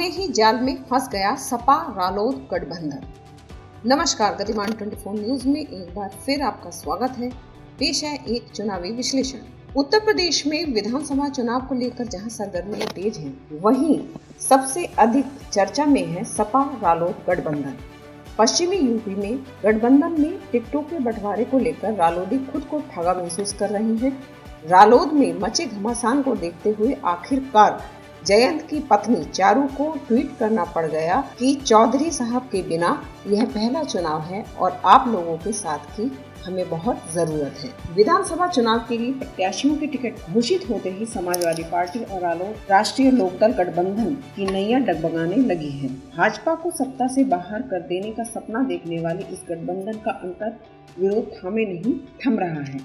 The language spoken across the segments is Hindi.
अपने ही जाल में फंस गया सपा रालोद गठबंधन। नमस्कार, गतिमान 24 न्यूज में एक बार फिर आपका स्वागत है। पेश है एक चुनावी विश्लेषण। उत्तर प्रदेश में विधानसभा चुनाव को लेकर जहां सरगर्मियां तेज हैं, वहीं सबसे अधिक चर्चा में है सपा रालोद गठबंधन। पश्चिमी यूपी में गठबंधन में टिकटों के बंटवारे को लेकर रालोदी खुद को ठगा महसूस कर रहे हैं। रालोद में मचे घमासान को देखते हुए आखिरकार जयंत की पत्नी चारू को ट्वीट करना पड़ गया कि चौधरी साहब के बिना यह पहला चुनाव है और आप लोगों के साथ की हमें बहुत जरूरत है। विधानसभा चुनाव के लिए प्रत्याशियों के टिकट घोषित होते ही समाजवादी पार्टी और रालोद राष्ट्रीय लोकदल गठबंधन की नैया डगमगाने लगी है। भाजपा को सत्ता से बाहर कर देने का सपना देखने वाले इस गठबंधन का अंतर विरोध थामे नहीं थम रहा है।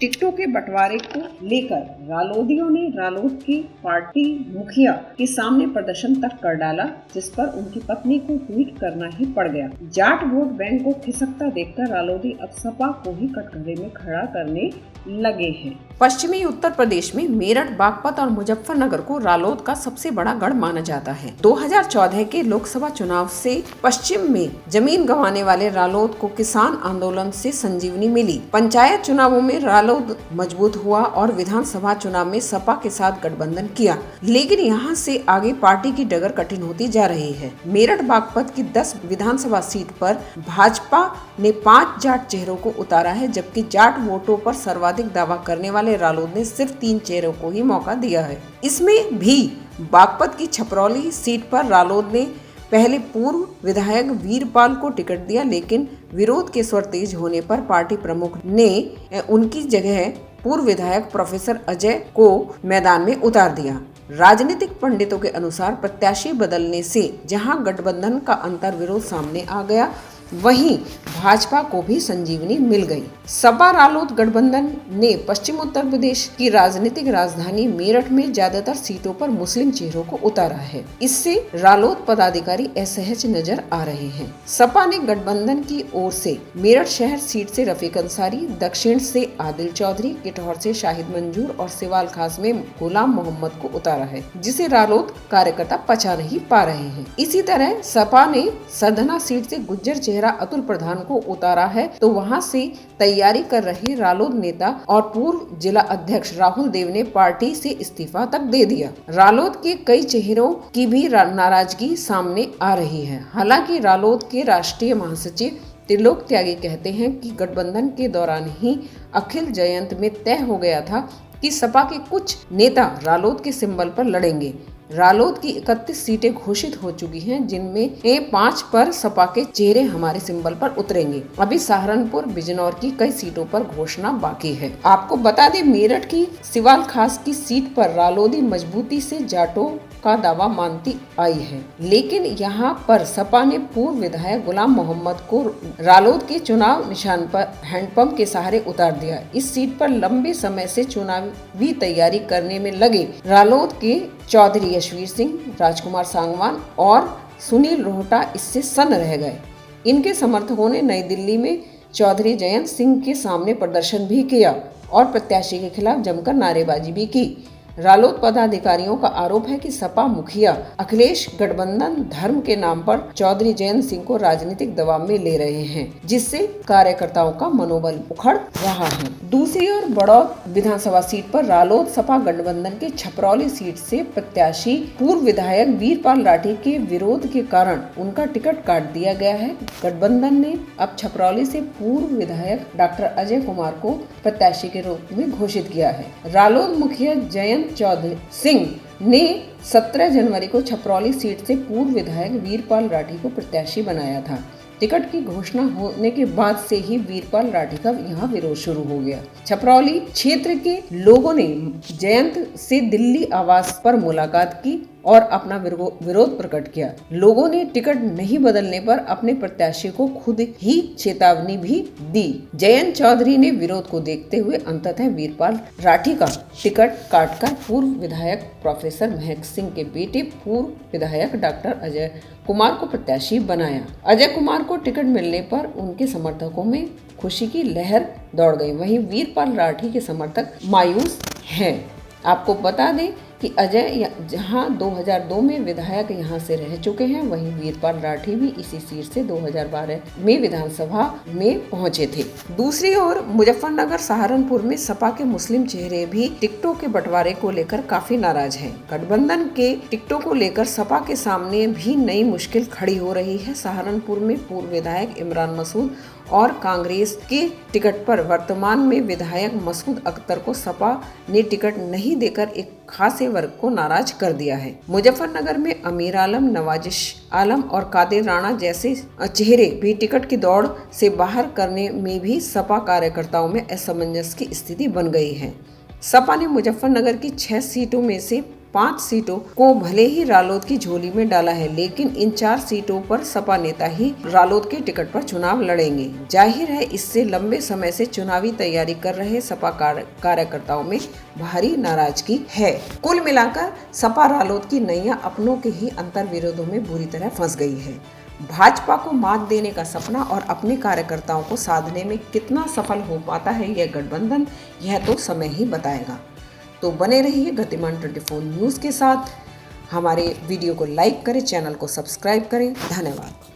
टिकटों के बंटवारे को लेकर रालोदियों ने रालोद की पार्टी मुखिया के सामने प्रदर्शन तक कर डाला, जिस पर उनकी पत्नी को ट्वीट करना ही पड़ गया। जाट वोट बैंक को खिसकता देखकर रालोदी अब सपा को ही कटघरे में खड़ा करने लगे हैं। पश्चिमी उत्तर प्रदेश में मेरठ, बागपत और मुजफ्फरनगर को रालोद का सबसे बड़ा गढ़ माना जाता है। 2014 के लोकसभा चुनाव से पश्चिम में जमीन गंवाने वाले रालोद को किसान आंदोलन से संजीवनी मिली। पंचायत चुनावों में रालोद मजबूत हुआ और विधानसभा चुनाव में सपा के साथ गठबंधन किया, लेकिन यहाँ से आगे पार्टी की डगर कठिन होती जा रही है। मेरठ बागपत की 10 विधानसभा सीट पर भाजपा ने 5 जाट चेहरों को उतारा है, जबकि जाट वोटों पर सर्वाधिक दावा करने वाले रालोद ने सिर्फ 3 चेहरों को ही मौका दिया है। इसमें भी बागपत की छपरौली सीट पर रालोद ने पहले पूर्व विधायक वीरपाल को टिकट दिया, लेकिन विरोध के स्वर तेज होने पर पार्टी प्रमुख ने उनकी जगह पूर्व विधायक प्रोफेसर अजय को मैदान में उतार दिया। राजनीतिक पंडितों के अनुसार प्रत्याशी बदलने से जहां गठबंधन का अंतर विरोध सामने आ गया, वहीं भाजपा को भी संजीवनी मिल गई। सपा रालोद गठबंधन ने पश्चिम उत्तर प्रदेश की राजनीतिक राजधानी मेरठ में ज्यादातर सीटों पर मुस्लिम चेहरों को उतारा है। इससे रालोद पदाधिकारी असहज नजर आ रहे हैं। सपा ने गठबंधन की ओर से मेरठ शहर सीट से रफीक अंसारी, दक्षिण से आदिल चौधरी, किठौर से शाहिद मंजूर और सिवाल खास में गुलाम मोहम्मद को उतारा है, जिसे रालोद कार्यकर्ता पचा नहीं पा रहे हैं। इसी तरह सपा ने सरधना सीट से गुज्जर चेहरा अतुल प्रधान को उतारा है, तो वहां से तैयारी कर रहे रालोद नेता और पूर्व जिला अध्यक्ष राहुल देव ने पार्टी से इस्तीफा तक दे दिया। रालोद के कई चेहरों की भी नाराजगी सामने आ रही है। हालांकि रालोद के राष्ट्रीय महासचिव त्रिलोक त्यागी कहते हैं कि गठबंधन के दौरान ही अखिल जयंत में तय हो गया था कि सपा के कुछ नेता रालोद के सिंबल पर लड़ेंगे। रालोद की 31 सीटें घोषित हो चुकी हैं, जिनमें 5 पर सपा के चेहरे हमारे सिंबल पर उतरेंगे। अभी सहारनपुर, बिजनौर की कई सीटों पर घोषणा बाकी है। आपको बता दें, मेरठ की सिवाल खास की सीट पर रालोदी मजबूती से जाटों का दावा मानती आई है, लेकिन यहाँ पर सपा ने पूर्व विधायक गुलाम मोहम्मद को रालोद के चुनाव निशान पर हैंडपंप के सहारे उतार दिया। इस सीट पर लंबे समय से चुनावी तैयारी करने में लगे रालोद के चौधरी यशवीर सिंह, राजकुमार सांगवान और सुनील रोहटा इससे सन्न रह गए। इनके समर्थकों ने नई दिल्ली में चौधरी जयंत सिंह के सामने प्रदर्शन भी किया और प्रत्याशी के खिलाफ जमकर नारेबाजी भी की। रालोद पदाधिकारियों का आरोप है कि सपा मुखिया अखिलेश गठबंधन धर्म के नाम पर चौधरी जयंत सिंह को राजनीतिक दबाव में ले रहे हैं, जिससे कार्यकर्ताओं का मनोबल उखड़ रहा है। दूसरी ओर बड़ौद विधानसभा सीट पर रालोद सपा गठबंधन के छपरौली सीट से प्रत्याशी पूर्व विधायक वीरपाल राठी के विरोध के कारण उनका टिकट काट दिया गया है। गठबंधन ने अब छपरौली से पूर्व विधायक डॉक्टर अजय कुमार को प्रत्याशी के रूप में घोषित किया है। रालोद मुखिया जयंत चौधरी सिंह ने 17 जनवरी को छपरौली सीट से पूर्व विधायक वीरपाल राठी को प्रत्याशी बनाया था। टिकट की घोषणा होने के बाद से ही वीरपाल राठी का यहाँ विरोध शुरू हो गया। छपरौली क्षेत्र के लोगों ने जयंत से दिल्ली आवास पर मुलाकात की और अपना विरोध प्रकट किया। लोगों ने टिकट नहीं बदलने पर अपने प्रत्याशी को खुद ही चेतावनी भी दी। जयंत चौधरी ने विरोध को देखते हुए अंततः वीरपाल राठी का टिकट काटकर पूर्व विधायक प्रोफेसर महक सिंह के बेटे पूर्व विधायक डॉक्टर अजय कुमार को प्रत्याशी बनाया। अजय कुमार को टिकट मिलने पर उनके समर्थकों में खुशी की लहर दौड़ गई। वहीं वीरपाल राठी के समर्थक मायूस हैं। आपको बता दें कि अजय जहां 2002 में विधायक यहां से रह चुके हैं, वहीं वीरपाल राठी भी इसी सीट से 2012 में विधानसभा में पहुंचे थे। दूसरी ओर मुजफ्फरनगर सहारनपुर में सपा के मुस्लिम चेहरे भी टिकटों के बंटवारे को लेकर काफी नाराज हैं। गठबंधन के टिकटों को लेकर सपा के सामने भी नई मुश्किल खड़ी हो रही है। सहारनपुर में पूर्व विधायक इमरान मसूद और कांग्रेस के टिकट पर वर्तमान में विधायक मसूद अख्तर को सपा ने टिकट नहीं देकर एक खासे वर्ग को नाराज कर दिया है। मुजफ्फरनगर में अमीर आलम, नवाजिश आलम और कादिर राणा जैसे चेहरे भी टिकट की दौड़ से बाहर करने में भी सपा कार्यकर्ताओं में असमंजस की स्थिति बन गई है। सपा ने मुजफ्फरनगर की 6 सीटों में से 5 सीटों को भले ही रालोद की झोली में डाला है, लेकिन इन 4 सीटों पर सपा नेता ही रालोद के टिकट पर चुनाव लड़ेंगे। जाहिर है इससे लंबे समय से चुनावी तैयारी कर रहे सपा कार्यकर्ताओं में भारी नाराजगी है। कुल मिलाकर सपा रालोद की नैया अपनों के ही अंतर विरोधों में बुरी तरह फंस गई है। भाजपा को मात देने का सपना और अपने कार्यकर्ताओं को साधने में कितना सफल हो पाता है यह गठबंधन, यह तो समय ही बताएगा। तो बने रहिए गतिमान 24 न्यूज़ के साथ। हमारे वीडियो को लाइक करें, चैनल को सब्सक्राइब करें। धन्यवाद।